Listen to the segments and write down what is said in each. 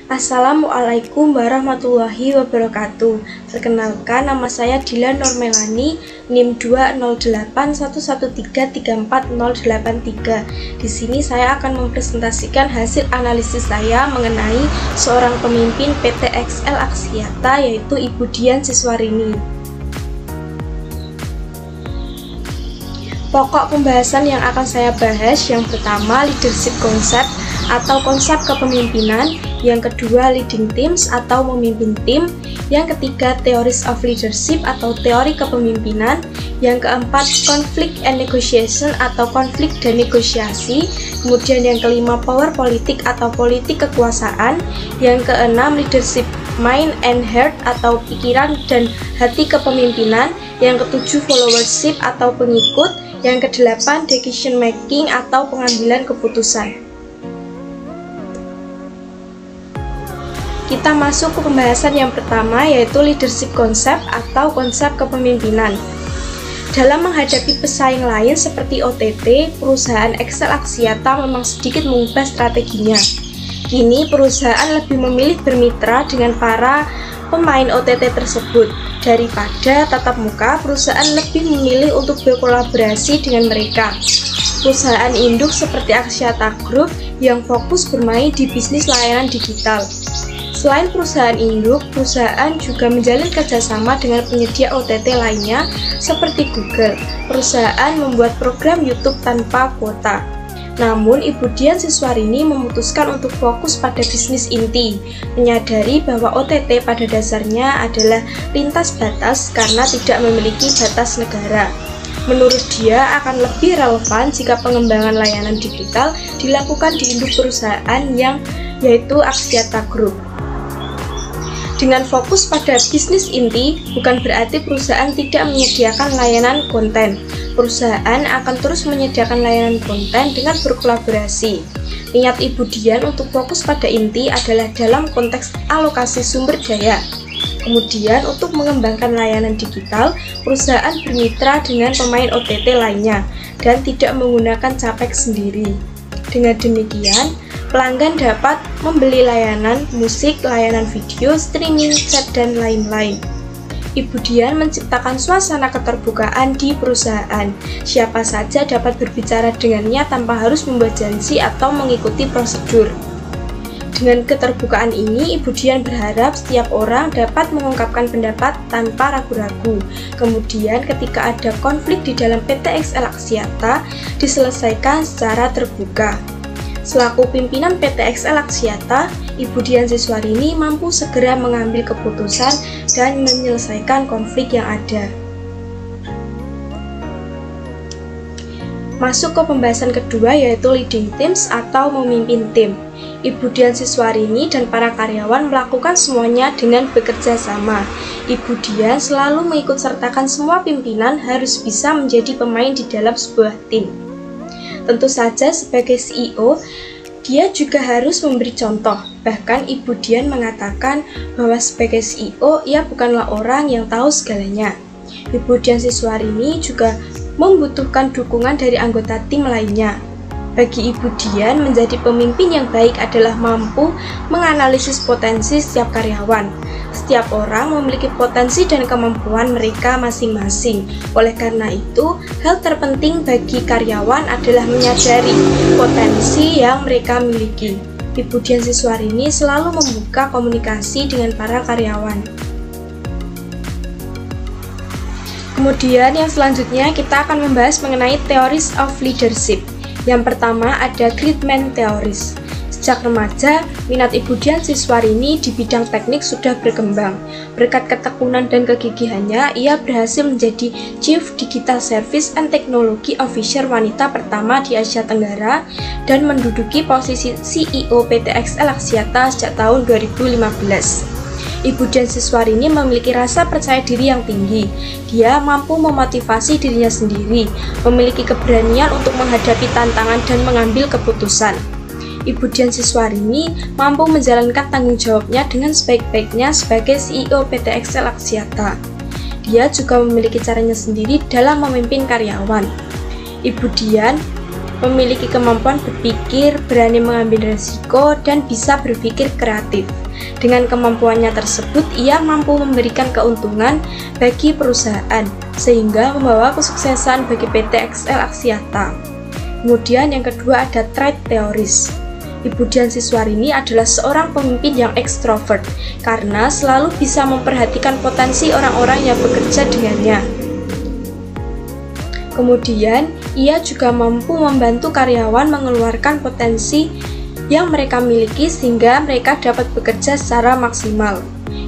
Assalamualaikum warahmatullahi wabarakatuh. Perkenalkan, nama saya Dila Normelani, NIM 2081113348083. Di sini saya akan mempresentasikan hasil analisis saya mengenai seorang pemimpin PT XL Axiata, yaitu Ibu Dian Siswarini. Pokok pembahasan yang akan saya bahas, yang pertama leadership concept atau konsep kepemimpinan, yang kedua leading teams atau memimpin tim, yang ketiga theories of leadership atau teori kepemimpinan, yang keempat conflict and negotiation atau konflik dan negosiasi, kemudian yang kelima power politik atau politik kekuasaan, yang keenam leadership mind and heart atau pikiran dan hati kepemimpinan, yang ketujuh followership atau pengikut, yang kedelapan decision making atau pengambilan keputusan. Kita masuk ke pembahasan yang pertama, yaitu leadership concept atau konsep kepemimpinan. Dalam menghadapi pesaing lain seperti OTT, perusahaan XL Axiata memang sedikit mengubah strateginya. Kini perusahaan lebih memilih bermitra dengan para pemain OTT tersebut. Daripada tatap muka, perusahaan lebih memilih untuk berkolaborasi dengan mereka. Perusahaan induk seperti Axiata Group yang fokus bermain di bisnis layanan digital. Selain perusahaan induk, perusahaan juga menjalin kerjasama dengan penyedia OTT lainnya seperti Google. Perusahaan membuat program YouTube tanpa kuota. Namun, Ibu Dian Siswarini memutuskan untuk fokus pada bisnis inti, menyadari bahwa OTT pada dasarnya adalah lintas batas karena tidak memiliki batas negara. Menurut dia, akan lebih relevan jika pengembangan layanan digital dilakukan di induk perusahaan yaitu Axiata Group. Dengan fokus pada bisnis inti, bukan berarti perusahaan tidak menyediakan layanan konten. Perusahaan akan terus menyediakan layanan konten dengan berkolaborasi. Niat Ibu Dian untuk fokus pada inti adalah dalam konteks alokasi sumber daya. Kemudian, untuk mengembangkan layanan digital, perusahaan bermitra dengan pemain OTT lainnya dan tidak menggunakan capex sendiri. Dengan demikian, pelanggan dapat membeli layanan musik, layanan video, streaming, chat, dan lain-lain. Ibu Dian menciptakan suasana keterbukaan di perusahaan. Siapa saja dapat berbicara dengannya tanpa harus membuat janji atau mengikuti prosedur. Dengan keterbukaan ini, Ibu Dian berharap setiap orang dapat mengungkapkan pendapat tanpa ragu-ragu. Kemudian, ketika ada konflik di dalam PT XL Axiata, diselesaikan secara terbuka. Selaku pimpinan PT XL Axiata, Ibu Dian Siswarini mampu segera mengambil keputusan dan menyelesaikan konflik yang ada. Masuk ke pembahasan kedua, yaitu leading teams atau memimpin tim. Ibu Dian Siswarini dan para karyawan melakukan semuanya dengan bekerja sama. Ibu Dian selalu mengikut sertakan semua pimpinan harus bisa menjadi pemain di dalam sebuah tim. Tentu saja sebagai CEO, dia juga harus memberi contoh. Bahkan Ibu Dian mengatakan bahwa sebagai CEO, ia bukanlah orang yang tahu segalanya. Ibu Dian Siswarini juga membutuhkan dukungan dari anggota tim lainnya. Bagi Ibu Dian, menjadi pemimpin yang baik adalah mampu menganalisis potensi setiap karyawan. Setiap orang memiliki potensi dan kemampuan mereka masing-masing. Oleh karena itu, hal terpenting bagi karyawan adalah menyadari potensi yang mereka miliki. Ibu Dian Siswarini selalu membuka komunikasi dengan para karyawan. Kemudian yang selanjutnya kita akan membahas mengenai theories of leadership. Yang pertama ada Greatman Theories. Sejak remaja, minat Ibu Dian Siswarini di bidang teknik sudah berkembang. Berkat ketekunan dan kegigihannya, ia berhasil menjadi Chief Digital Service and Technology Officer wanita pertama di Asia Tenggara dan menduduki posisi CEO PT XL Axiata sejak tahun 2015. Ibu Dian Siswarini memiliki rasa percaya diri yang tinggi. Dia mampu memotivasi dirinya sendiri, memiliki keberanian untuk menghadapi tantangan dan mengambil keputusan. Ibu Dian Siswarini mampu menjalankan tanggung jawabnya dengan sebaik-baiknya sebagai CEO PT XL Axiata. Dia juga memiliki caranya sendiri dalam memimpin karyawan. Ibu Dian memiliki kemampuan berpikir, berani mengambil risiko, dan bisa berpikir kreatif. Dengan kemampuannya tersebut, ia mampu memberikan keuntungan bagi perusahaan, sehingga membawa kesuksesan bagi PT XL Axiata. Kemudian yang kedua ada trait teoris. Ibu Dian Siswarini adalah seorang pemimpin yang ekstrovert, karena selalu bisa memperhatikan potensi orang-orang yang bekerja dengannya. Kemudian, ia juga mampu membantu karyawan mengeluarkan potensi yang mereka miliki sehingga mereka dapat bekerja secara maksimal.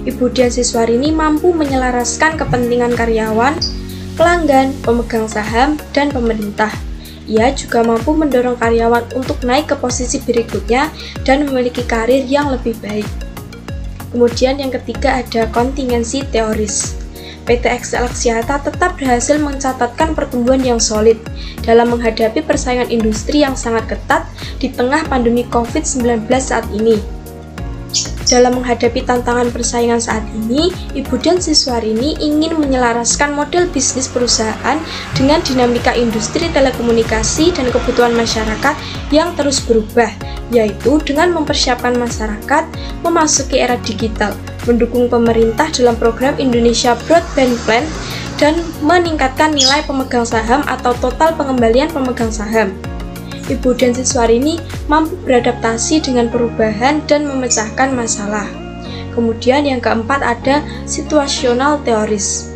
Ibu Dian Siswarini mampu menyelaraskan kepentingan karyawan, pelanggan, pemegang saham, dan pemerintah. Ia juga mampu mendorong karyawan untuk naik ke posisi berikutnya dan memiliki karir yang lebih baik. Kemudian yang ketiga ada kontingensi teoris. PT XL Axiata tetap berhasil mencatatkan pertumbuhan yang solid dalam menghadapi persaingan industri yang sangat ketat di tengah pandemi COVID-19 saat ini. Dalam menghadapi tantangan persaingan saat ini, Ibu Dian Siswarini ingin menyelaraskan model bisnis perusahaan dengan dinamika industri telekomunikasi dan kebutuhan masyarakat yang terus berubah, yaitu dengan mempersiapkan masyarakat memasuki era digital, mendukung pemerintah dalam program Indonesia Broadband Plan, dan meningkatkan nilai pemegang saham atau total pengembalian pemegang saham. Ibu Dian Siswarini mampu beradaptasi dengan perubahan dan memecahkan masalah. Kemudian yang keempat ada situasional teoris.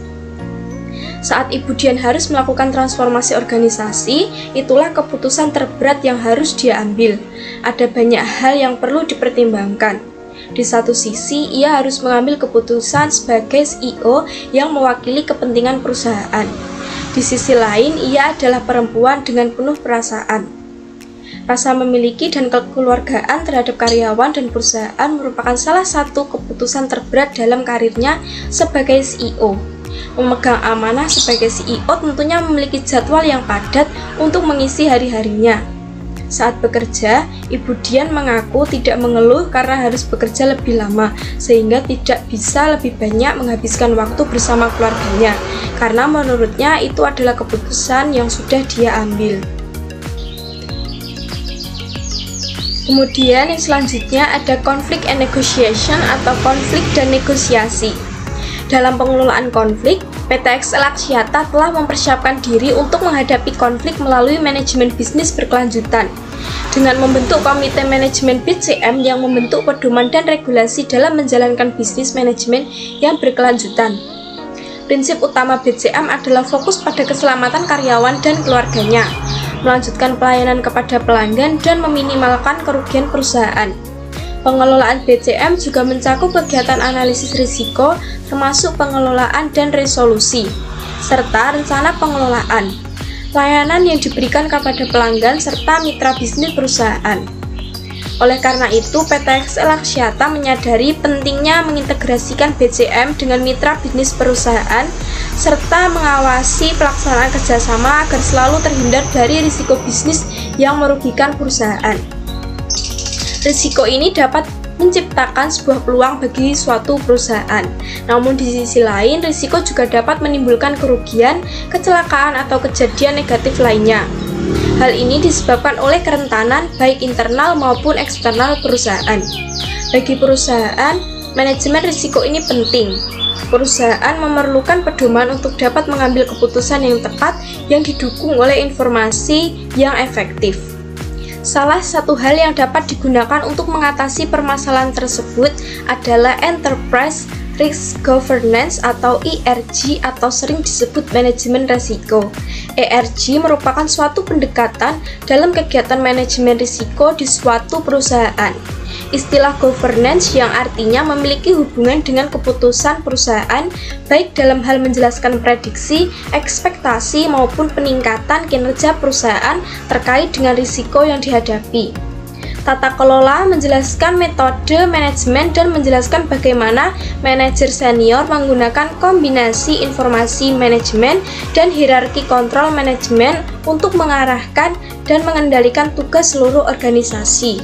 Saat Ibu Dian harus melakukan transformasi organisasi, itulah keputusan terberat yang harus dia ambil. Ada banyak hal yang perlu dipertimbangkan. Di satu sisi, ia harus mengambil keputusan sebagai CEO yang mewakili kepentingan perusahaan. Di sisi lain, ia adalah perempuan dengan penuh perasaan. Rasa memiliki dan kekeluargaan terhadap karyawan dan perusahaan merupakan salah satu keputusan terberat dalam karirnya sebagai CEO. Memegang amanah sebagai CEO tentunya memiliki jadwal yang padat untuk mengisi hari-harinya. Saat bekerja, Ibu Dian mengaku tidak mengeluh karena harus bekerja lebih lama, sehingga tidak bisa lebih banyak menghabiskan waktu bersama keluarganya, karena menurutnya itu adalah keputusan yang sudah dia ambil. Kemudian yang selanjutnya ada conflict and negotiation atau konflik dan negosiasi. Dalam pengelolaan konflik, PT XL Axiata telah mempersiapkan diri untuk menghadapi konflik melalui manajemen bisnis berkelanjutan. Dengan membentuk komite manajemen BCM yang membentuk pedoman dan regulasi dalam menjalankan bisnis manajemen yang berkelanjutan. Prinsip utama BCM adalah fokus pada keselamatan karyawan dan keluarganya, melanjutkan pelayanan kepada pelanggan, dan meminimalkan kerugian perusahaan. Pengelolaan BCM juga mencakup kegiatan analisis risiko, termasuk pengelolaan dan resolusi, serta rencana pengelolaan, layanan yang diberikan kepada pelanggan, serta mitra bisnis perusahaan. Oleh karena itu, PT XL Axiata menyadari pentingnya mengintegrasikan BCM dengan mitra bisnis perusahaan, serta mengawasi pelaksanaan kerjasama agar selalu terhindar dari risiko bisnis yang merugikan perusahaan. Risiko ini dapat menciptakan sebuah peluang bagi suatu perusahaan. Namun di sisi lain, risiko juga dapat menimbulkan kerugian, kecelakaan, atau kejadian negatif lainnya. Hal ini disebabkan oleh kerentanan baik internal maupun eksternal perusahaan. Bagi perusahaan, manajemen risiko ini penting. Perusahaan memerlukan pedoman untuk dapat mengambil keputusan yang tepat yang didukung oleh informasi yang efektif. Salah satu hal yang dapat digunakan untuk mengatasi permasalahan tersebut adalah Enterprise Risk Governance atau ERG atau sering disebut manajemen risiko. ERG merupakan suatu pendekatan dalam kegiatan manajemen risiko di suatu perusahaan. Istilah governance yang artinya memiliki hubungan dengan keputusan perusahaan baik dalam hal menjelaskan prediksi, ekspektasi maupun peningkatan kinerja perusahaan terkait dengan risiko yang dihadapi. Tata kelola menjelaskan metode manajemen dan menjelaskan bagaimana manajer senior menggunakan kombinasi informasi manajemen dan hierarki kontrol manajemen untuk mengarahkan dan mengendalikan tugas seluruh organisasi.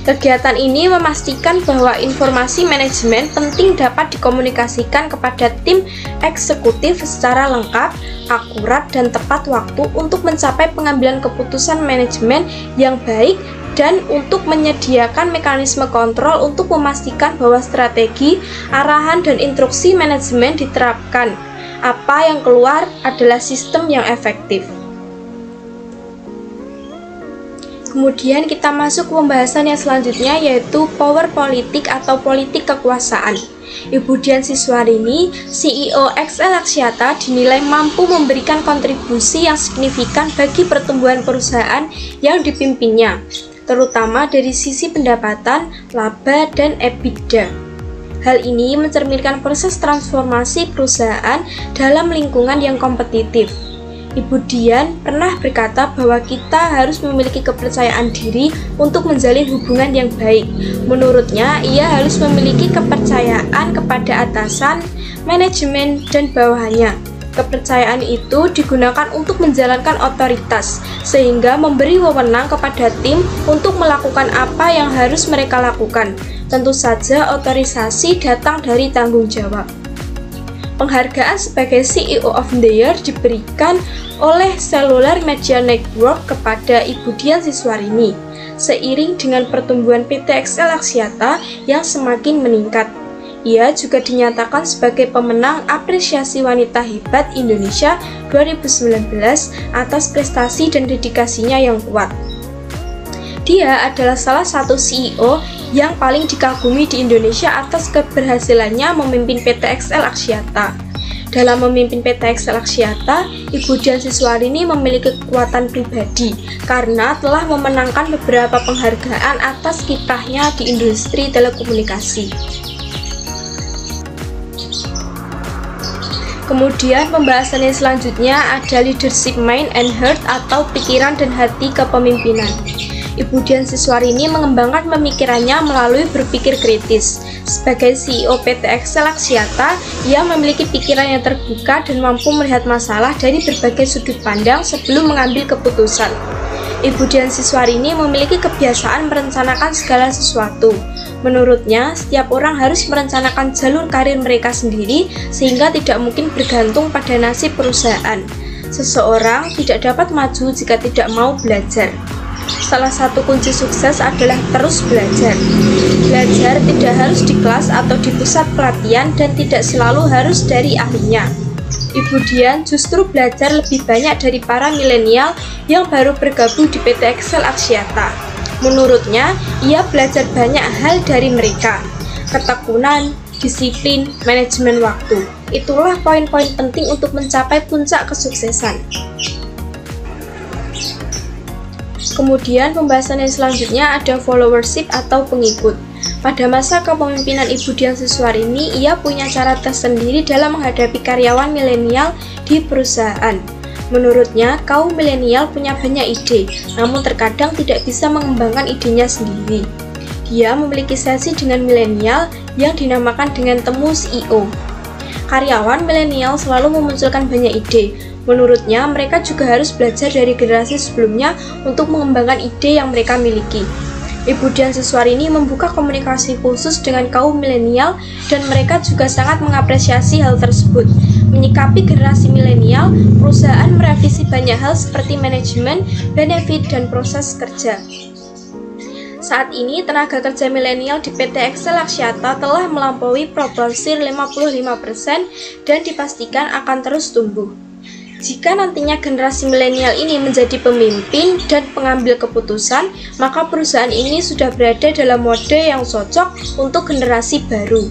Kegiatan ini memastikan bahwa informasi manajemen penting dapat dikomunikasikan kepada tim eksekutif secara lengkap, akurat, dan tepat waktu untuk mencapai pengambilan keputusan manajemen yang baik dan untuk menyediakan mekanisme kontrol untuk memastikan bahwa strategi, arahan, dan instruksi manajemen diterapkan. Apa yang keluar adalah sistem yang efektif. Kemudian kita masuk ke pembahasan yang selanjutnya, yaitu power politik atau politik kekuasaan. Ibu Dian Siswarini, CEO XL Axiata, dinilai mampu memberikan kontribusi yang signifikan bagi pertumbuhan perusahaan yang dipimpinnya, terutama dari sisi pendapatan, laba, dan EBITDA. Hal ini mencerminkan proses transformasi perusahaan dalam lingkungan yang kompetitif. Ibu Dian pernah berkata bahwa kita harus memiliki kepercayaan diri untuk menjalin hubungan yang baik. Menurutnya, ia harus memiliki kepercayaan kepada atasan, manajemen, dan bawahannya. Kepercayaan itu digunakan untuk menjalankan otoritas, sehingga memberi wewenang kepada tim untuk melakukan apa yang harus mereka lakukan. Tentu saja otorisasi datang dari tanggung jawab. Penghargaan sebagai CEO of the Year diberikan oleh Cellular Media Network kepada Ibu Dian Siswarini, seiring dengan pertumbuhan PT XL Axiata yang semakin meningkat. Ia juga dinyatakan sebagai pemenang Apresiasi Wanita Hebat Indonesia 2019 atas prestasi dan dedikasinya yang kuat. Dia adalah salah satu CEO yang paling dikagumi di Indonesia atas keberhasilannya memimpin PT XL Axiata. Dalam memimpin PT XL Axiata, Ibu Dian Siswarini memiliki kekuatan pribadi karena telah memenangkan beberapa penghargaan atas kiprahnya di industri telekomunikasi. Kemudian pembahasan yang selanjutnya ada leadership mind and heart atau pikiran dan hati kepemimpinan. Ibu Dian Siswarini mengembangkan pemikirannya melalui berpikir kritis. Sebagai CEO PT XL Axiata, ia memiliki pikiran yang terbuka dan mampu melihat masalah dari berbagai sudut pandang sebelum mengambil keputusan. Ibu Dian Siswarini memiliki kebiasaan merencanakan segala sesuatu. Menurutnya, setiap orang harus merencanakan jalur karir mereka sendiri sehingga tidak mungkin bergantung pada nasib perusahaan. Seseorang tidak dapat maju jika tidak mau belajar. Salah satu kunci sukses adalah terus belajar. Belajar tidak harus di kelas atau di pusat pelatihan dan tidak selalu harus dari ahlinya. Ibu Dian justru belajar lebih banyak dari para milenial yang baru bergabung di PT XL Axiata. Menurutnya, ia belajar banyak hal dari mereka. Ketekunan, disiplin, manajemen waktu. Itulah poin-poin penting untuk mencapai puncak kesuksesan. Kemudian pembahasan yang selanjutnya ada followership atau pengikut. Pada masa kepemimpinan Ibu Dian Siswarini, ia punya cara tersendiri dalam menghadapi karyawan milenial di perusahaan. Menurutnya, kaum milenial punya banyak ide, namun terkadang tidak bisa mengembangkan idenya sendiri. Dia memiliki sesi dengan milenial yang dinamakan dengan temu CEO. Karyawan milenial selalu memunculkan banyak ide. Menurutnya, mereka juga harus belajar dari generasi sebelumnya untuk mengembangkan ide yang mereka miliki. Ibu Dian Siswarini membuka komunikasi khusus dengan kaum milenial dan mereka juga sangat mengapresiasi hal tersebut. Menyikapi generasi milenial, perusahaan merevisi banyak hal seperti manajemen, benefit, dan proses kerja. Saat ini, tenaga kerja milenial di PT XL Axiata telah melampaui proporsi 55% dan dipastikan akan terus tumbuh. Jika nantinya generasi milenial ini menjadi pemimpin dan pengambil keputusan, maka perusahaan ini sudah berada dalam mode yang cocok untuk generasi baru.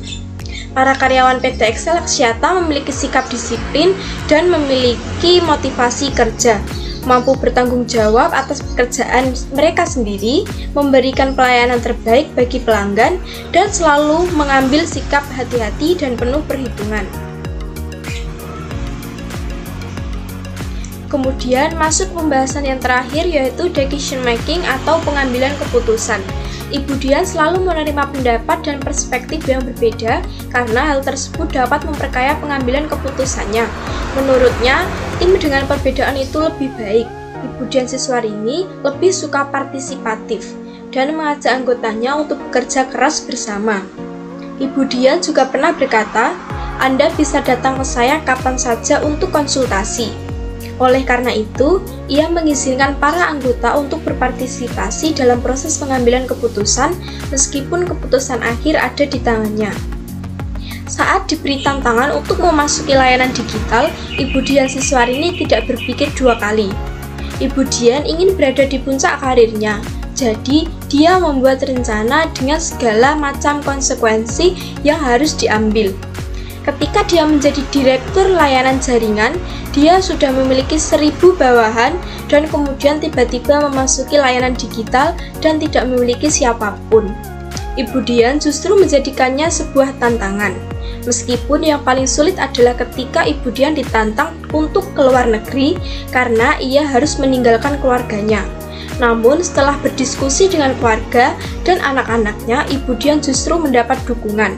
Para karyawan PT XL Axiata memiliki sikap disiplin dan memiliki motivasi kerja, mampu bertanggung jawab atas pekerjaan mereka sendiri, memberikan pelayanan terbaik bagi pelanggan, dan selalu mengambil sikap hati-hati dan penuh perhitungan. Kemudian masuk pembahasan yang terakhir, yaitu decision making atau pengambilan keputusan. Ibu Dian selalu menerima pendapat dan perspektif yang berbeda karena hal tersebut dapat memperkaya pengambilan keputusannya. Menurutnya, tim dengan perbedaan itu lebih baik. Ibu Dian Siswarini lebih suka partisipatif. dan mengajak anggotanya untuk bekerja keras bersama. Ibu Dian juga pernah berkata, "Anda bisa datang ke saya kapan saja untuk konsultasi." Oleh karena itu, ia mengizinkan para anggota untuk berpartisipasi dalam proses pengambilan keputusan meskipun keputusan akhir ada di tangannya. Saat diberi tantangan untuk memasuki layanan digital, Ibu Dian Siswarini tidak berpikir dua kali. Ibu Dian ingin berada di puncak karirnya, jadi dia membuat rencana dengan segala macam konsekuensi yang harus diambil. Ketika dia menjadi direktur layanan jaringan, dia sudah memiliki 1000 bawahan dan kemudian tiba-tiba memasuki layanan digital dan tidak memiliki siapapun. Ibu Dian justru menjadikannya sebuah tantangan. Meskipun yang paling sulit adalah ketika Ibu Dian ditantang untuk keluar negeri karena ia harus meninggalkan keluarganya. Namun setelah berdiskusi dengan keluarga dan anak-anaknya, Ibu Dian justru mendapat dukungan.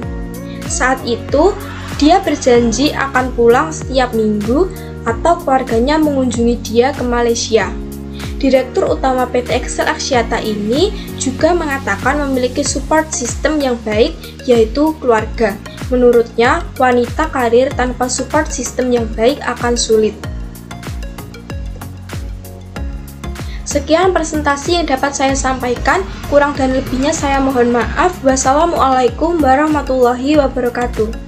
Saat itu, dia berjanji akan pulang setiap minggu atau keluarganya mengunjungi dia ke Malaysia. Direktur utama PT Excel Axiata ini juga mengatakan memiliki support system yang baik, yaitu keluarga. Menurutnya, wanita karir tanpa support system yang baik akan sulit. Sekian presentasi yang dapat saya sampaikan, kurang dan lebihnya saya mohon maaf. Wassalamualaikum warahmatullahi wabarakatuh.